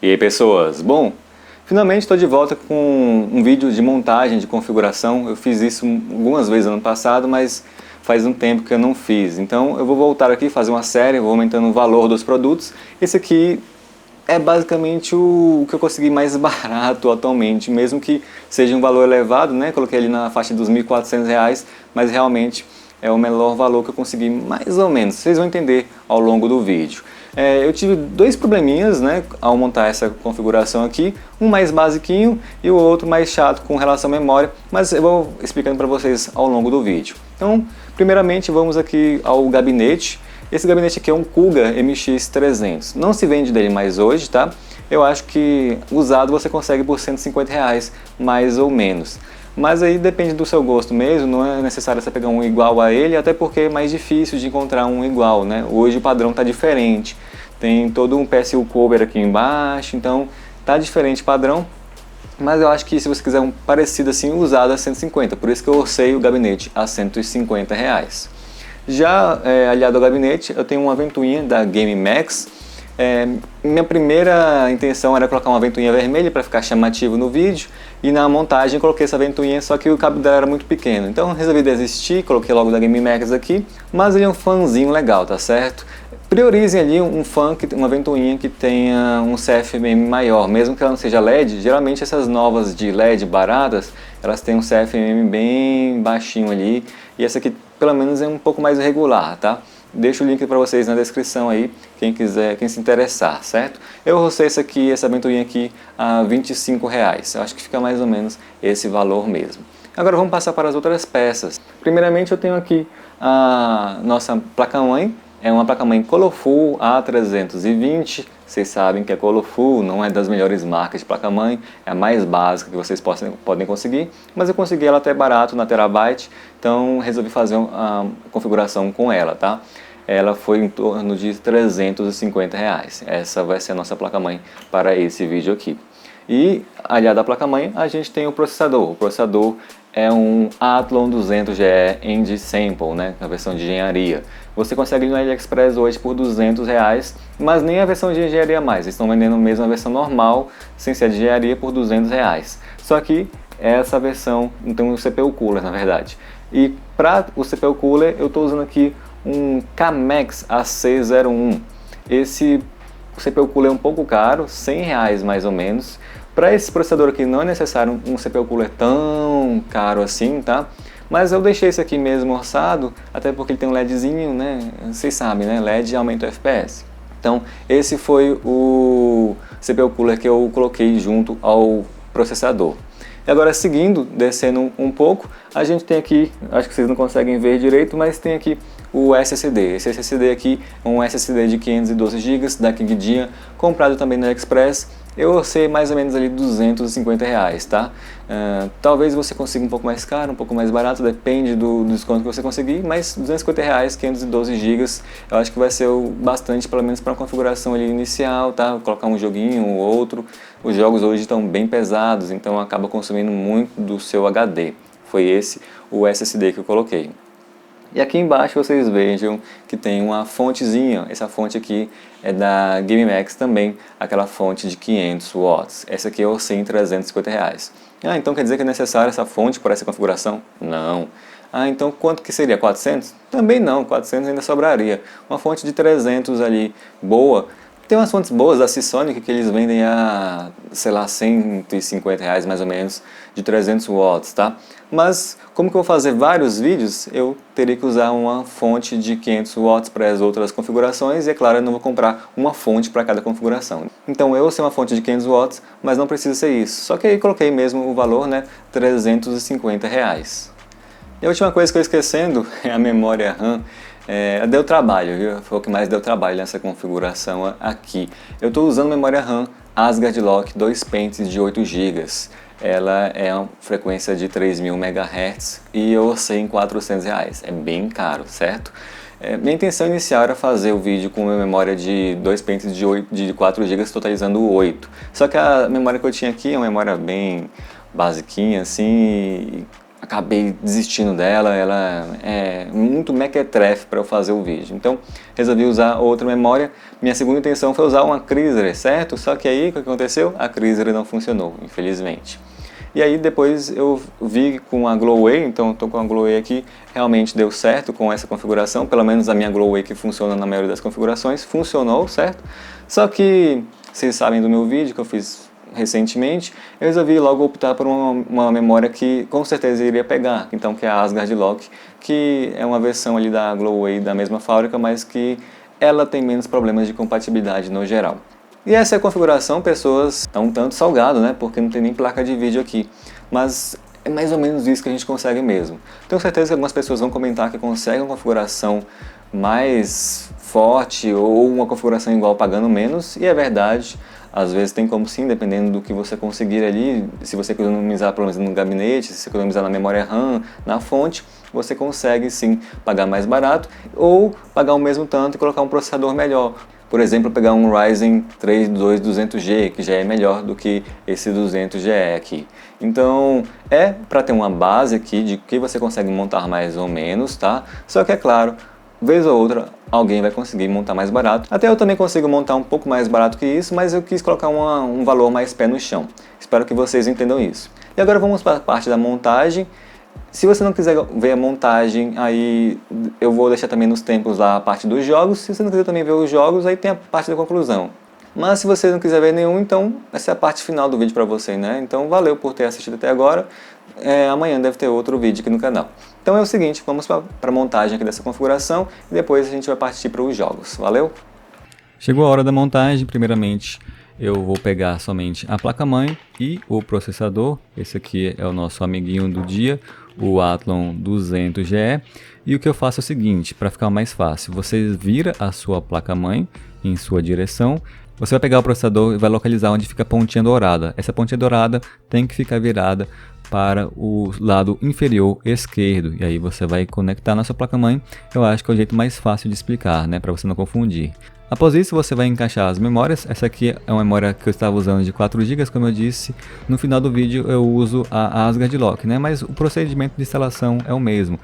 E aí pessoas, bom, finalmente estou de volta com um vídeo de montagem, de configuração. Eu fiz isso algumas vezes ano passado, mas faz um tempo que eu não fiz. Então eu vou voltar aqui, fazer uma série, vou aumentando o valor dos produtos. Esse aqui é basicamente o que eu consegui mais barato atualmente, mesmo que seja um valor elevado, né? Coloquei ali na faixa dos R$ 1.400, mas realmente é o menor valor que eu consegui, mais ou menos. Vocês vão entender ao longo do vídeo. Eu tive dois probleminhas, né, ao montar essa configuração aqui, um mais basiquinho e o outro mais chato com relação à memória, mas eu vou explicando para vocês ao longo do vídeo. Então, primeiramente vamos aqui ao gabinete. Esse gabinete aqui é um Kuga MX300, não se vende dele mais hoje, tá? Eu acho que usado você consegue por R$150, mais ou menos. Mas aí depende do seu gosto mesmo, não é necessário você pegar um igual a ele, até porque é mais difícil de encontrar um igual, né? Hoje o padrão está diferente, tem todo um PSU cover aqui embaixo, então tá diferente o padrão. Mas eu acho que se você quiser um parecido assim, usado a 150, por isso que eu orcei o gabinete a R$150. Já aliado ao gabinete, eu tenho uma ventoinha da GameMax. Minha primeira intenção era colocar uma ventoinha vermelha para ficar chamativo no vídeo, e na montagem coloquei essa ventoinha, só que o cabo dela era muito pequeno, então resolvi desistir, coloquei logo da GameMax aqui, mas ele é um fanzinho legal, tá certo? Priorizem ali um fan, uma ventoinha que tenha um CFM maior, mesmo que ela não seja LED. Geralmente essas novas de LED baratas, elas têm um CFM bem baixinho ali, e essa aqui pelo menos é um pouco mais regular, tá? Deixo o link para vocês na descrição aí, quem quiser, quem se interessar, certo? Eu rocei essa ventoinha aqui a R$25. Eu acho que fica mais ou menos esse valor mesmo. Agora vamos passar para as outras peças. Primeiramente eu tenho aqui a nossa placa-mãe. É uma placa-mãe Colorful A320, vocês sabem que a Colorful não é das melhores marcas de placa-mãe, é a mais básica que vocês podem conseguir, mas eu consegui ela até barato na Terabyte, então resolvi fazer uma configuração com ela, tá? Ela foi em torno de R$350, essa vai ser a nossa placa-mãe para esse vídeo aqui. E aliado à placa-mãe, a gente tem o processador é um Athlon 200GE End Sample, né, na versão de engenharia. Você consegue no AliExpress hoje por R$200, mas nem a versão de engenharia mais. Eles estão vendendo mesmo a versão normal, sem ser de engenharia, por R$200. Só que essa versão não tem um CPU Cooler, na verdade. E para o CPU Cooler, eu estou usando aqui um Camex AC01. Esse CPU Cooler é um pouco caro, R$100 mais ou menos. Para esse processador aqui não é necessário um CPU Cooler tão caro assim, tá? Mas eu deixei esse aqui mesmo orçado, até porque ele tem um LEDzinho, né? Vocês sabem, né? LED aumenta o FPS. Então, esse foi o CPU Cooler que eu coloquei junto ao processador. E agora, seguindo, descendo um pouco, a gente tem aqui, acho que vocês não conseguem ver direito, mas tem aqui o SSD. Esse SSD aqui é um SSD de 512 GB da Kingdian, comprado também no AliExpress. Eu orcei mais ou menos ali R$250, tá? Talvez você consiga um pouco mais caro, um pouco mais barato, depende do desconto que você conseguir, mas R$250, 512 GB, eu acho que vai ser o bastante, pelo menos para uma configuração ali inicial, tá? Vou colocar um joguinho ou outro. Os jogos hoje estão bem pesados, então acaba consumindo muito do seu HD. Foi esse o SSD que eu coloquei. E aqui embaixo vocês vejam que tem uma fontezinha, essa fonte aqui é da GameMax também, aquela fonte de 500 watts. Essa aqui eu orcei em R$350. Então quer dizer que é necessária essa fonte para essa configuração? Não. Então quanto que seria? 400? Também não, 400 ainda sobraria. Uma fonte de 300 ali, boa. Tem umas fontes boas da Seasonic que eles vendem a, sei lá, R$150 mais ou menos, de 300 watts, tá? Mas, como que eu vou fazer vários vídeos, eu teria que usar uma fonte de 500 watts para as outras configurações, e é claro, eu não vou comprar uma fonte para cada configuração. Então eu usei uma fonte de 500 watts, mas não precisa ser isso. Só que aí coloquei mesmo o valor, né, R$350. E a última coisa que eu esquecendo é a memória RAM. Deu trabalho, viu? Foi o que mais deu trabalho nessa configuração aqui. Eu estou usando memória RAM Asgard Lock 2 pentes de 8 GB. Ela é uma frequência de 3.000 MHz e eu orcei em R$400. É bem caro, certo? Minha intenção inicial era fazer o vídeo com uma memória de 2 pentes de 4 GB, totalizando 8. Só que a memória que eu tinha aqui é uma memória bem basiquinha, assim, acabei desistindo dela, ela é muito mequetrefe para eu fazer o vídeo. Então resolvi usar outra memória. Minha segunda intenção foi usar uma Chrysler, certo? Só que aí o que aconteceu? A Chrysler não funcionou, infelizmente. E aí depois eu vi com a Glowway, então estou com a Glowway aqui, realmente deu certo com essa configuração, pelo menos a minha Glowway que funciona na maioria das configurações, funcionou, certo? Só que vocês sabem do meu vídeo que eu fiz recentemente, eu resolvi logo optar por uma memória que com certeza iria pegar, então que é a Asgard Lock, que é uma versão ali da Glowway da mesma fábrica, mas que ela tem menos problemas de compatibilidade no geral. E essa é a configuração, pessoas, é um tanto salgado, né? Porque não tem nem placa de vídeo aqui. Mas é mais ou menos isso que a gente consegue mesmo. Tenho certeza que algumas pessoas vão comentar que conseguem uma configuração mais forte ou uma configuração igual pagando menos. E é verdade, às vezes tem como sim, dependendo do que você conseguir ali. Se você economizar pelo menos no gabinete, se você economizar na memória RAM, na fonte, você consegue sim pagar mais barato ou pagar o mesmo tanto e colocar um processador melhor. Por exemplo, pegar um Ryzen 3 2200G, que já é melhor do que esse 200GE aqui. Então, é para ter uma base aqui de que você consegue montar mais ou menos, tá? Só que é claro, vez ou outra, alguém vai conseguir montar mais barato. Até eu também consigo montar um pouco mais barato que isso, mas eu quis colocar um valor mais pé no chão. Espero que vocês entendam isso. E agora vamos para a parte da montagem. Se você não quiser ver a montagem, aí eu vou deixar também nos tempos lá a parte dos jogos. Se você não quiser também ver os jogos, aí tem a parte da conclusão. Mas se você não quiser ver nenhum, então essa é a parte final do vídeo para você, né? Então valeu por ter assistido até agora. Amanhã deve ter outro vídeo aqui no canal. Então é o seguinte, vamos para a montagem aqui dessa configuração e depois a gente vai partir para os jogos. Valeu? Chegou a hora da montagem. Primeiramente eu vou pegar somente a placa-mãe e o processador. Esse aqui é o nosso amiguinho do dia, o Athlon 200GE. E o que eu faço é o seguinte, para ficar mais fácil, você vira a sua placa-mãe em sua direção, você vai pegar o processador e vai localizar onde fica a pontinha dourada. Essa pontinha dourada tem que ficar virada para o lado inferior esquerdo, e aí você vai conectar na sua placa-mãe. Eu acho que é o jeito mais fácil de explicar, né, para você não confundir. Após isso, você vai encaixar as memórias. Essa aqui é uma memória que eu estava usando de 4 GB, como eu disse. No final do vídeo eu uso a Asgard Lock, né? Mas o procedimento de instalação é o mesmo.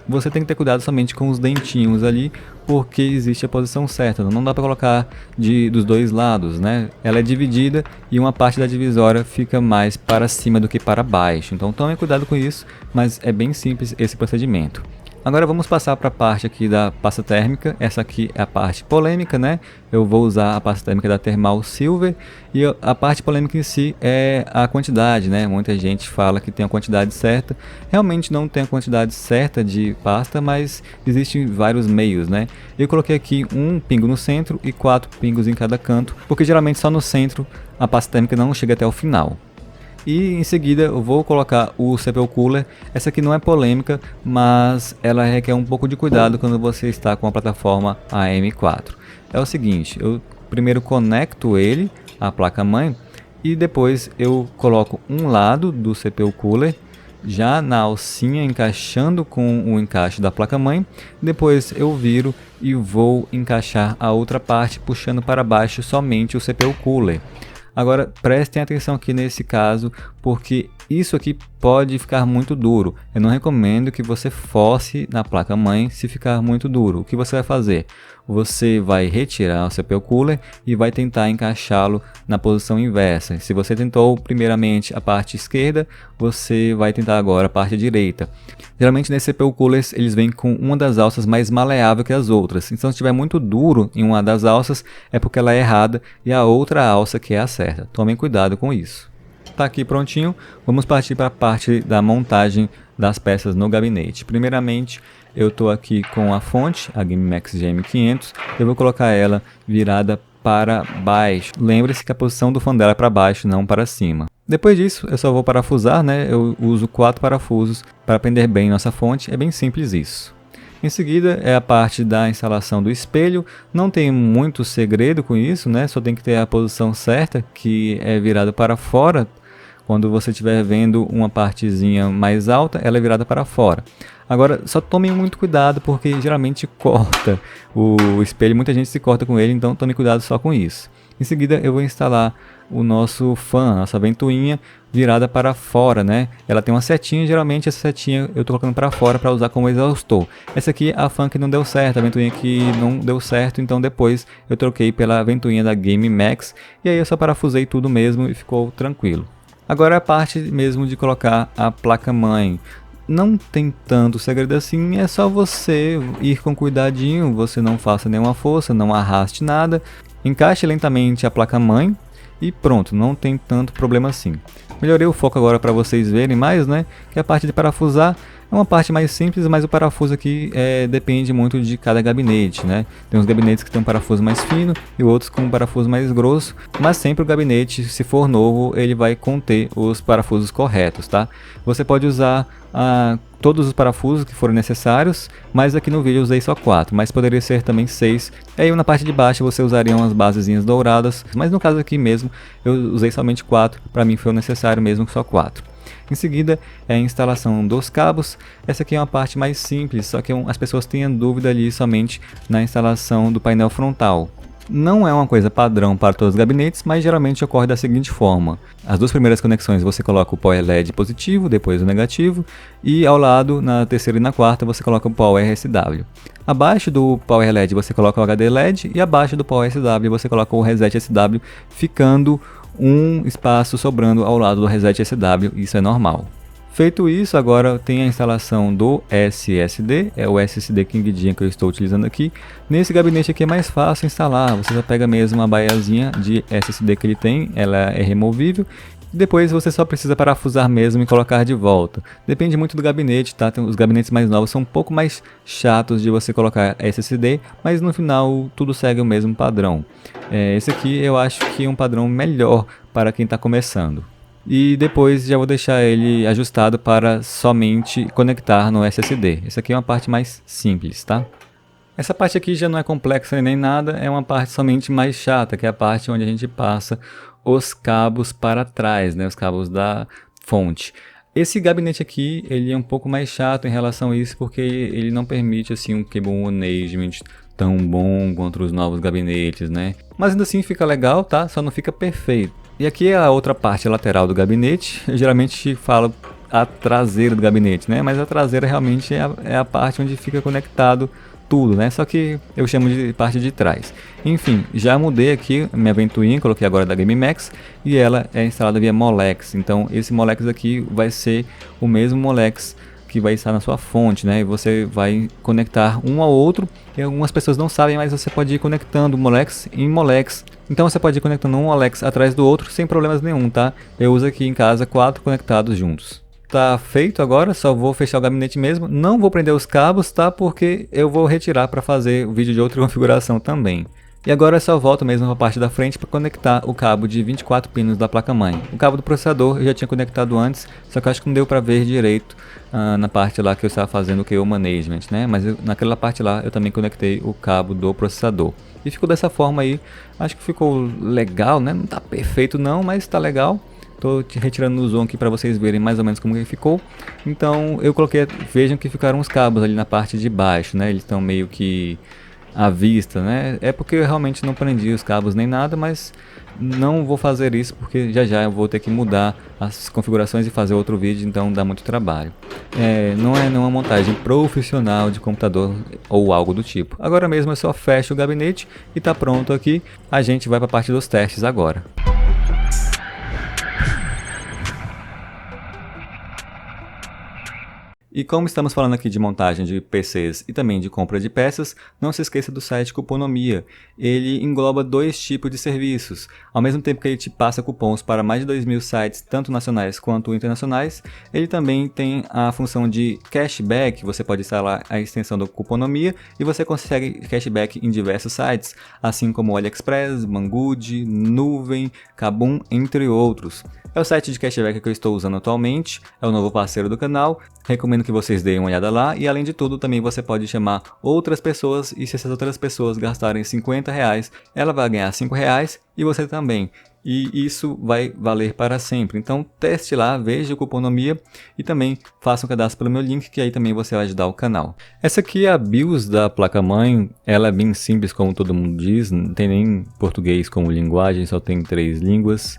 Você tem que ter cuidado somente com os dentinhos ali, porque existe a posição certa. Não dá para colocar dos dois lados, né? Ela é dividida e uma parte da divisória fica mais para cima do que para baixo. Então tome cuidado com isso, mas é bem simples esse procedimento. Agora vamos passar para a parte aqui da pasta térmica. Essa aqui é a parte polêmica, né? Eu vou usar a pasta térmica da Thermal Silver e a parte polêmica em si é a quantidade, né? Muita gente fala que tem a quantidade certa. Realmente não tem a quantidade certa de pasta, mas existem vários meios, né? Eu coloquei aqui um pingo no centro e 4 pingos em cada canto, porque geralmente só no centro a pasta térmica não chega até o final. E em seguida eu vou colocar o CPU Cooler. Essa aqui não é polêmica, mas ela requer um pouco de cuidado quando você está com a plataforma AM4. É o seguinte, eu primeiro conecto ele à placa-mãe e depois eu coloco um lado do CPU Cooler já na alcinha, encaixando com o encaixe da placa-mãe. Depois eu viro e vou encaixar a outra parte, puxando para baixo somente o CPU Cooler. Agora prestem atenção aqui nesse caso, porque isso aqui pode ficar muito duro. Eu não recomendo que você force na placa-mãe se ficar muito duro. O que você vai fazer? Você vai retirar o CPU Cooler e vai tentar encaixá-lo na posição inversa. Se você tentou primeiramente a parte esquerda, você vai tentar agora a parte direita. Geralmente nesse CPU Coolers eles vêm com uma das alças mais maleável que as outras. Então se estiver muito duro em uma das alças é porque ela é errada e a outra alça que é a certa. Tomem cuidado com isso. Tá aqui prontinho, vamos partir para a parte da montagem das peças no gabinete. Primeiramente, eu estou aqui com a fonte, a GameMax GM500, eu vou colocar ela virada para baixo. Lembre-se que a posição do fone dela é para baixo, não para cima. Depois disso, eu só vou parafusar, né? Eu uso 4 parafusos para prender bem nossa fonte, é bem simples isso. Em seguida é a parte da instalação do espelho. Não tem muito segredo com isso, né? Só tem que ter a posição certa, que é virada para fora. Quando você estiver vendo uma partezinha mais alta, ela é virada para fora. Agora, só tomem muito cuidado, porque geralmente corta o espelho. Muita gente se corta com ele, então tome cuidado só com isso. Em seguida eu vou instalar o nosso fan, a nossa ventoinha virada para fora, né? Ela tem uma setinha, geralmente essa setinha eu estou colocando para fora para usar como exaustor. Essa aqui é a fan que não deu certo, a ventoinha que não deu certo, então depois eu troquei pela ventoinha da Game Max e aí eu só parafusei tudo mesmo e ficou tranquilo. Agora a parte mesmo de colocar a placa-mãe. Não tem tanto segredo assim, é só você ir com cuidadinho, você não faça nenhuma força, não arraste nada, encaixe lentamente a placa-mãe e pronto, não tem tanto problema assim. Melhorei o foco agora para vocês verem mais, né, que a parte de parafusar é uma parte mais simples, mas o parafuso aqui depende muito de cada gabinete, né? Tem uns gabinetes que tem um parafuso mais fino e outros com um parafuso mais grosso, mas sempre o gabinete, se for novo, ele vai conter os parafusos corretos, tá? Você pode usar todos os parafusos que forem necessários, mas aqui no vídeo eu usei só 4, mas poderia ser também 6. E aí na parte de baixo você usaria umas basezinhas douradas, mas no caso aqui mesmo eu usei somente 4, para mim foi necessário mesmo só 4. Em seguida é a instalação dos cabos. Essa aqui é uma parte mais simples, só que as pessoas têm dúvida ali somente na instalação do painel frontal. Não é uma coisa padrão para todos os gabinetes, mas geralmente ocorre da seguinte forma. As duas primeiras conexões você coloca o Power LED positivo, depois o negativo, e ao lado, na terceira e na quarta, você coloca o Power SW. Abaixo do Power LED você coloca o HD LED e abaixo do Power SW você coloca o Reset SW, ficando um espaço sobrando ao lado do Reset SW, isso é normal. Feito isso, agora tem a instalação do SSD, é o SSD King que eu estou utilizando aqui. Nesse gabinete aqui é mais fácil instalar, você só pega mesmo a baiazinha de SSD que ele tem, ela é removível. Depois você só precisa parafusar mesmo e colocar de volta. Depende muito do gabinete, tá? Os gabinetes mais novos são um pouco mais chatos de você colocar SSD, mas no final tudo segue o mesmo padrão. Esse aqui eu acho que é um padrão melhor para quem está começando. E depois já vou deixar ele ajustado para somente conectar no SSD. Essa aqui é uma parte mais simples, tá? Essa parte aqui já não é complexa nem nada, é uma parte somente mais chata, que é a parte onde a gente passa os cabos para trás, né? Os cabos da fonte. Esse gabinete aqui, ele é um pouco mais chato em relação a isso, porque ele não permite assim um cable management tão bom quanto os novos gabinetes, né? Mas ainda assim fica legal, tá? Só não fica perfeito. E aqui é a outra parte lateral do gabinete. Eu geralmente falo a traseira do gabinete, né? Mas a traseira realmente é a parte onde fica conectado tudo, né? Só que eu chamo de parte de trás. Enfim, já mudei aqui minha ventoinha, coloquei agora da Game Max e ela é instalada via Molex. Então esse Molex aqui vai ser o mesmo Molex que vai estar na sua fonte, né? E você vai conectar um ao outro. E algumas pessoas não sabem, mas você pode ir conectando Molex em Molex. Então você pode ir conectando um Molex atrás do outro sem problemas nenhum, tá? Eu uso aqui em casa 4 conectados juntos. Tá feito agora, só vou fechar o gabinete mesmo. Não vou prender os cabos, tá? Porque eu vou retirar para fazer o vídeo de outra configuração também. E agora eu só volto mesmo para a parte da frente para conectar o cabo de 24 pinos da placa-mãe. O cabo do processador eu já tinha conectado antes, só que eu acho que não deu para ver direito na parte lá que eu estava fazendo o KO Management, né? Mas naquela parte lá eu também conectei o cabo do processador. E ficou dessa forma aí, acho que ficou legal, né? Não tá perfeito não, mas tá legal. Estou retirando o zoom aqui para vocês verem mais ou menos como que ficou. Então eu coloquei, vejam que ficaram os cabos ali na parte de baixo, né? Eles estão meio que à vista, né? É porque eu realmente não prendi os cabos nem nada, mas não vou fazer isso porque já eu vou ter que mudar as configurações e fazer outro vídeo, então dá muito trabalho. Não é nenhuma montagem profissional de computador ou algo do tipo. Agora mesmo eu só fecho o gabinete e está pronto aqui. A gente vai para a parte dos testes agora. E como estamos falando aqui de montagem de PCs e também de compra de peças, não se esqueça do site Cuponomia. Ele engloba 2 tipos de serviços. Ao mesmo tempo que ele te passa cupons para mais de 2.000 sites, tanto nacionais quanto internacionais, ele também tem a função de cashback. Você pode instalar a extensão do Cuponomia e você consegue cashback em diversos sites, assim como o AliExpress, Banggood, Nuvem, Kabum, entre outros. É o site de cashback que eu estou usando atualmente, é o novo parceiro do canal, recomendo que vocês deem uma olhada lá e além de tudo também você pode chamar outras pessoas e se essas outras pessoas gastarem R$50, ela vai ganhar R$5 e você também. e isso vai valer para sempre. Então teste lá, veja o Cuponomia e também faça um cadastro pelo meu link, que aí também você vai ajudar o canal. Essa aqui é a BIOS da placa-mãe, ela é bem simples como todo mundo diz, não tem nem português como linguagem, só tem 3 línguas.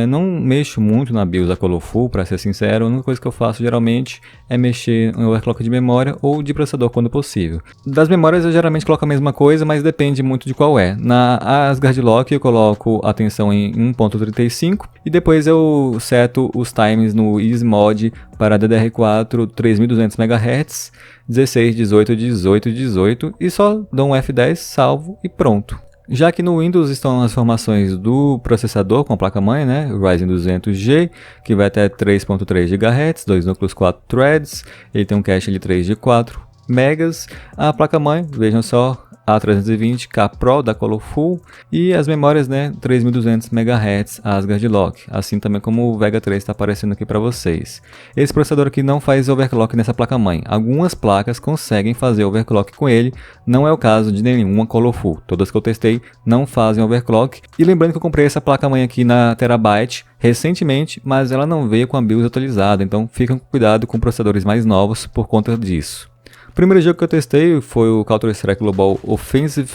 Não mexo muito na BIOS da Colorful, para ser sincero. A única coisa que eu faço geralmente é mexer em overclock de memória ou de processador quando possível. Das memórias eu geralmente coloco a mesma coisa, mas depende muito de qual é. Na Asgard Lock eu coloco a tensão em 1.35 e depois eu seto os times no EaseMod para DDR4 3200 MHz, 16, 18, 18, 18 e só dou um F10, salvo e pronto. Já que no Windows estão as informações do processador com a placa-mãe, né, o Ryzen 200G, que vai até 3.3 GHz, 2 núcleos, 4 threads, ele tem um cache de 3 de 4 megas. A placa-mãe, vejam só, A320K Pro da Colorful e as memórias, né, 3200 MHz Asgard Lock, assim também como o Vega 3 está aparecendo aqui para vocês. Esse processador aqui não faz overclock nessa placa-mãe. Algumas placas conseguem fazer overclock com ele, não é o caso de nenhuma Colorful. Todas que eu testei não fazem overclock. E lembrando que eu comprei essa placa-mãe aqui na Terabyte recentemente, mas ela não veio com a BIOS atualizada, então fiquem com cuidado com processadores mais novos por conta disso. O primeiro jogo que eu testei foi o Counter-Strike Global Offensive.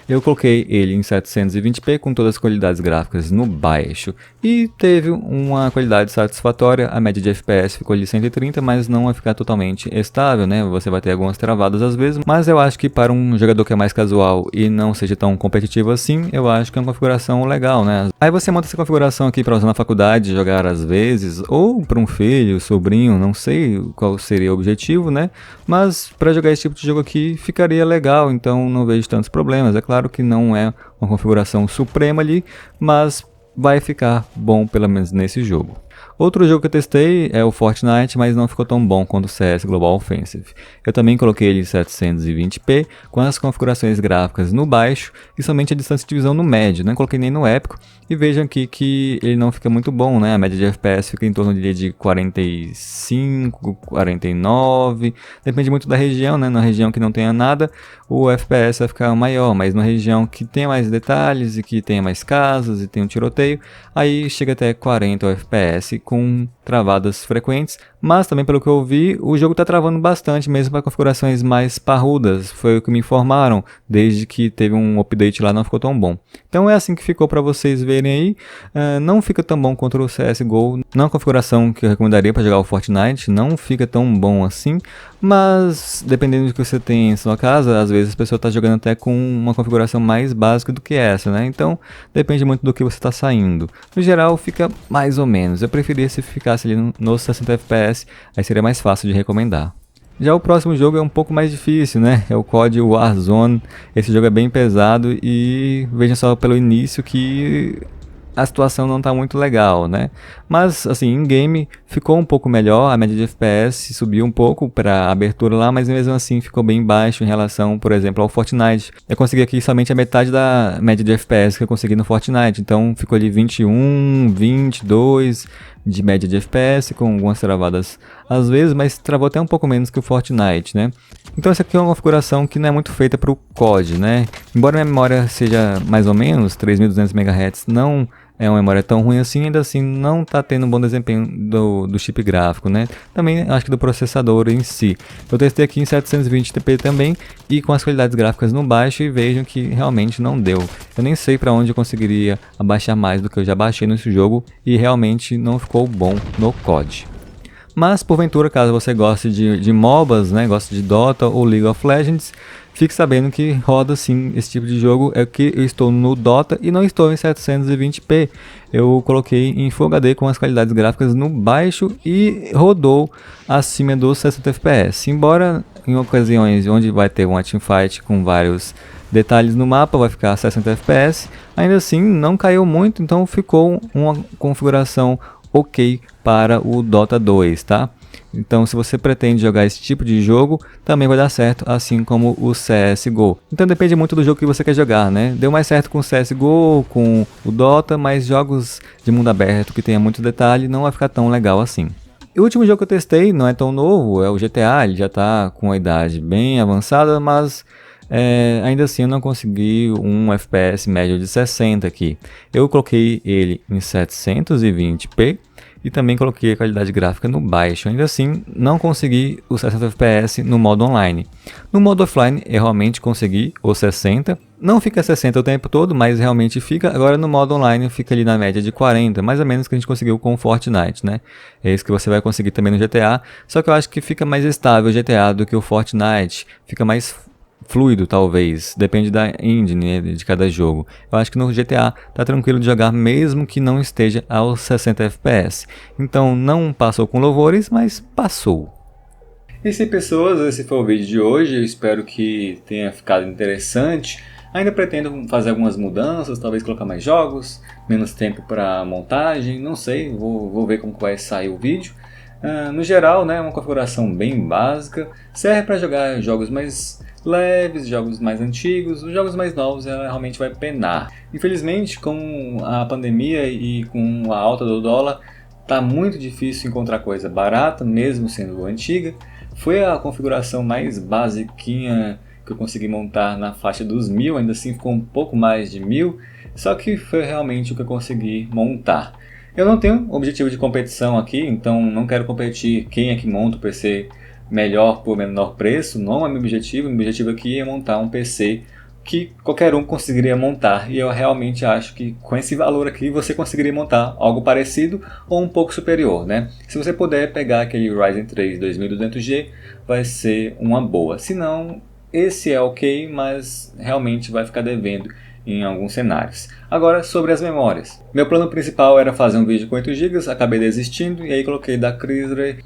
Eu coloquei ele em 720p com todas as qualidades gráficas no baixo e teve uma qualidade satisfatória. A média de FPS ficou de 130, mas não vai ficar totalmente estável, né? Você vai ter algumas travadas às vezes, mas eu acho que para um jogador que é mais casual e não seja tão competitivo assim, eu acho que é uma configuração legal, né? Aí você monta essa configuração aqui para usar na faculdade, jogar às vezes, ou para um filho, sobrinho, não sei qual seria o objetivo, né? Mas para jogar esse tipo de jogo aqui ficaria legal, então não vejo tantos problemas. É claro que não é uma configuração suprema ali, mas vai ficar bom pelo menos nesse jogo. Outro jogo que eu testei é o Fortnite, mas não ficou tão bom quanto o CS Global Offensive. Eu também coloquei ele em 720p, com as configurações gráficas no baixo e somente a distância de visão no médio, não coloquei nem no épico. E vejam aqui que ele não fica muito bom, né? A média de FPS fica em torno de 45, 49, depende muito da região, né? Na região que não tenha nada, o FPS vai ficar maior, mas na região que tenha mais detalhes e que tenha mais casas e tenha um tiroteio, aí chega até 40 FPS com travadas frequentes, mas também pelo que eu vi, o jogo está travando bastante mesmo para configurações mais parrudas, foi o que me informaram, desde que teve um update lá não ficou tão bom. Então é assim que ficou para vocês verem aí, não fica tão bom contra o CSGO, não é uma configuração que eu recomendaria para jogar o Fortnite, não fica tão bom assim, mas dependendo do que você tem em sua casa, às vezes a pessoa está jogando até com uma configuração mais básica do que essa, né? Então depende muito do que você está saindo. No geral fica mais ou menos, eu preferia se ficasse ali nos 60 FPS, aí seria mais fácil de recomendar. Já o próximo jogo é um pouco mais difícil, né? É o COD Warzone. Esse jogo é bem pesado e veja só pelo início que a situação não está muito legal, né? Mas, assim, em game ficou um pouco melhor, a média de FPS subiu um pouco para a abertura lá, mas mesmo assim ficou bem baixo em relação, por exemplo, ao Fortnite. Eu consegui aqui somente a metade da média de FPS que eu consegui no Fortnite, então ficou ali 21, 22 de média de FPS, com algumas travadas às vezes, mas travou até um pouco menos que o Fortnite, né? Então essa aqui é uma configuração que não é muito feita para o COD, né? Embora a minha memória seja mais ou menos 3200 MHz, não é uma memória tão ruim assim, ainda assim não está tendo um bom desempenho do chip gráfico, né? Também acho que do processador em si. Eu testei aqui em 720p também e com as qualidades gráficas no baixo e vejam que realmente não deu. Eu nem sei para onde eu conseguiria abaixar mais do que eu já baixei nesse jogo e realmente não ficou bom no COD. Mas porventura, caso você goste de MOBAs, né, goste de Dota ou League of Legends, fique sabendo que roda sim esse tipo de jogo. É que eu estou no Dota e não estou em 720p. Eu coloquei em Full HD com as qualidades gráficas no baixo e rodou acima dos 60 fps. Embora em ocasiões onde vai ter uma teamfight com vários detalhes no mapa vai ficar 60 fps, ainda assim não caiu muito, então ficou uma configuração ok para o Dota 2, tá? Então, se você pretende jogar esse tipo de jogo, também vai dar certo, assim como o CSGO. Então, depende muito do jogo que você quer jogar, né? Deu mais certo com o CSGO, com o Dota, mas jogos de mundo aberto que tenha muito detalhe não vai ficar tão legal assim. E o último jogo que eu testei não é tão novo, é o GTA, ele já está com a idade bem avançada, mas ainda assim eu não consegui um FPS médio de 60 aqui. Eu coloquei ele em 720p e também coloquei a qualidade gráfica no baixo. Ainda assim, não consegui os 60 FPS no modo online. No modo offline, eu realmente consegui os 60. Não fica 60 o tempo todo, mas realmente fica. Agora no modo online fica ali na média de 40, mais ou menos que a gente conseguiu com o Fortnite, né? É isso que você vai conseguir também no GTA. Só que eu acho que fica mais estável o GTA do que o Fortnite. Fica mais fluido, talvez, depende da engine, né, de cada jogo. Eu acho que no GTA tá tranquilo de jogar mesmo que não esteja aos 60 FPS. Então não passou com louvores, mas passou. E se pessoas, esse foi o vídeo de hoje, eu espero que tenha ficado interessante. Ainda pretendo fazer algumas mudanças, talvez colocar mais jogos, menos tempo para montagem, não sei, vou ver como vai sair o vídeo. No geral, né, uma configuração bem básica, serve para jogar jogos mais leves, jogos mais antigos, os jogos mais novos ela realmente vai penar. Infelizmente, com a pandemia e com a alta do dólar, tá muito difícil encontrar coisa barata, mesmo sendo antiga. Foi a configuração mais basiquinha que eu consegui montar na faixa dos 1000, ainda assim ficou um pouco mais de 1000, só que foi realmente o que eu consegui montar. Eu não tenho objetivo de competição aqui, então não quero competir quem é que monta o PC melhor por menor preço, não é meu objetivo. Meu objetivo aqui é montar um PC que qualquer um conseguiria montar, e eu realmente acho que com esse valor aqui você conseguiria montar algo parecido ou um pouco superior, né? Se você puder pegar aquele Ryzen 3 2200G, vai ser uma boa. Se não, esse é ok, mas realmente vai ficar devendo em alguns cenários. Agora, sobre as memórias. Meu plano principal era fazer um vídeo com 8 GB, acabei desistindo e aí coloquei da Chrysler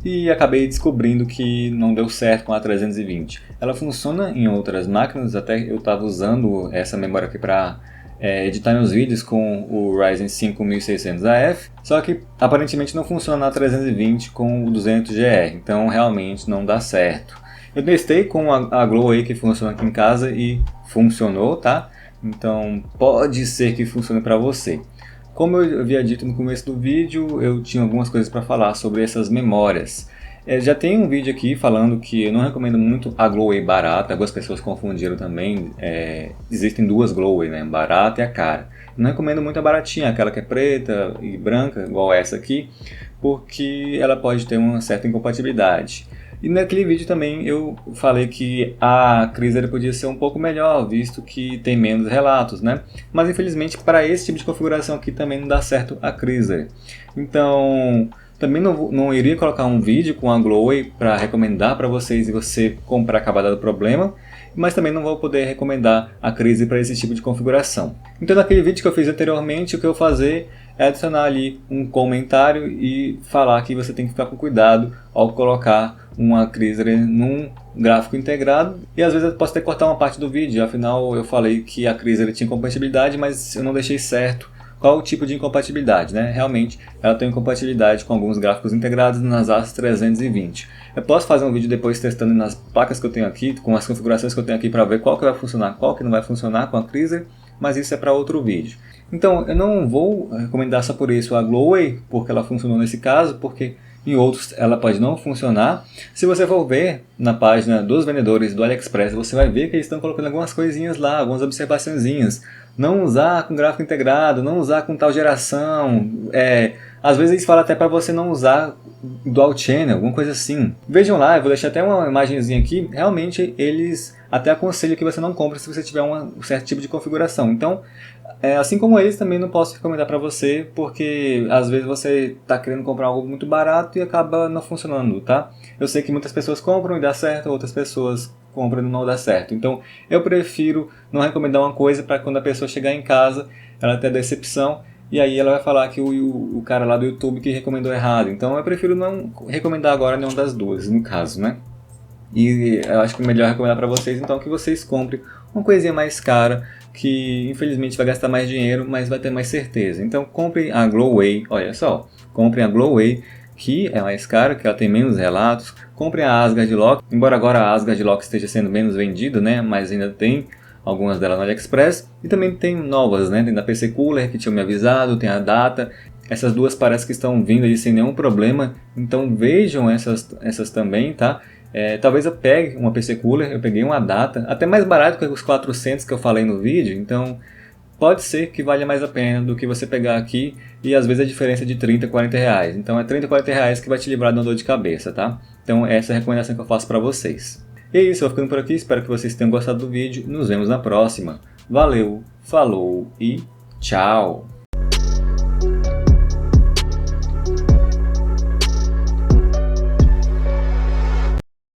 e acabei descobrindo que não deu certo com a 320. Ela funciona em outras máquinas, até eu estava usando essa memória aqui para editar meus vídeos com o Ryzen 5 1600AF, só que aparentemente não funciona na 320 com o 200GR, então realmente não dá certo. Eu testei com a Gloway que funciona aqui em casa e funcionou, tá? Então pode ser que funcione para você. Como eu havia dito no começo do vídeo, eu tinha algumas coisas para falar sobre essas memórias. Já tem um vídeo aqui falando que eu não recomendo muito a Gloway barata, algumas pessoas confundiram também. Existem duas Gloway, né? Barata e a cara. Eu não recomendo muito a baratinha, aquela que é preta e branca, igual essa aqui, porque ela pode ter uma certa incompatibilidade. E naquele vídeo também eu falei que a Chrysler podia ser um pouco melhor, visto que tem menos relatos, né? Mas infelizmente para esse tipo de configuração aqui também não dá certo a Chrysler. Então também não iria colocar um vídeo com a Gloway para recomendar para vocês e você comprar acabada do problema, mas também não vou poder recomendar a Chrysler para esse tipo de configuração. Então naquele vídeo que eu fiz anteriormente, o que eu vou fazer é adicionar ali um comentário e falar que você tem que ficar com cuidado ao colocar uma Chrysler num gráfico integrado, e às vezes eu posso até cortar uma parte do vídeo, afinal eu falei que a Chrysler tinha incompatibilidade, mas eu não deixei certo qual o tipo de incompatibilidade, né? Realmente ela tem incompatibilidade com alguns gráficos integrados nas AS320. Eu posso fazer um vídeo depois testando nas placas que eu tenho aqui, com as configurações que eu tenho aqui para ver qual que vai funcionar, qual que não vai funcionar com a Chrysler, mas isso é para outro vídeo. Então eu não vou recomendar só por isso a Gloway, porque ela funcionou nesse caso, porque em outros ela pode não funcionar. Se você for ver na página dos vendedores do AliExpress, você vai ver que eles estão colocando algumas coisinhas lá, algumas observaçõezinhas. Não usar com gráfico integrado, não usar com tal geração. Às vezes eles falam até para você não usar Dual Channel, alguma coisa assim. Vejam lá, eu vou deixar até uma imagenzinha aqui. Realmente eles até aconselham que você não compre se você tiver um certo tipo de configuração. Então, assim como eles, também não posso recomendar para você, porque às vezes você está querendo comprar algo muito barato e acaba não funcionando, tá? Eu sei que muitas pessoas compram e dá certo, outras pessoas compram e não dá certo. Então eu prefiro não recomendar uma coisa para quando a pessoa chegar em casa ela ter decepção e aí ela vai falar que o cara lá do YouTube que recomendou errado. Então eu prefiro não recomendar agora nenhuma das duas, no caso, né? E eu acho que é melhor recomendar para vocês então que vocês comprem uma coisinha mais cara, que infelizmente vai gastar mais dinheiro, mas vai ter mais certeza. Então comprem a Gloway, olha só, comprem a Gloway, que é mais cara, que ela tem menos relatos. Comprem a Asgard Lock, embora agora a Asgard Lock esteja sendo menos vendida, né, mas ainda tem algumas delas no AliExpress. E também tem novas, né, tem da PC Cooler, que tinha me avisado, tem a Data. Essas duas parece que estão vindo aí sem nenhum problema, então vejam essas também, tá? Talvez eu pegue uma PC Cooler, eu peguei uma Adata, até mais barato que os 400 que eu falei no vídeo, então pode ser que valha mais a pena do que você pegar aqui e às vezes a diferença é de 30, 40 reais. Então é 30, 40 reais que vai te livrar de uma dor de cabeça, tá? Então essa é a recomendação que eu faço para vocês. E é isso, eu vou ficando por aqui, espero que vocês tenham gostado do vídeo, nos vemos na próxima. Valeu, falou e tchau!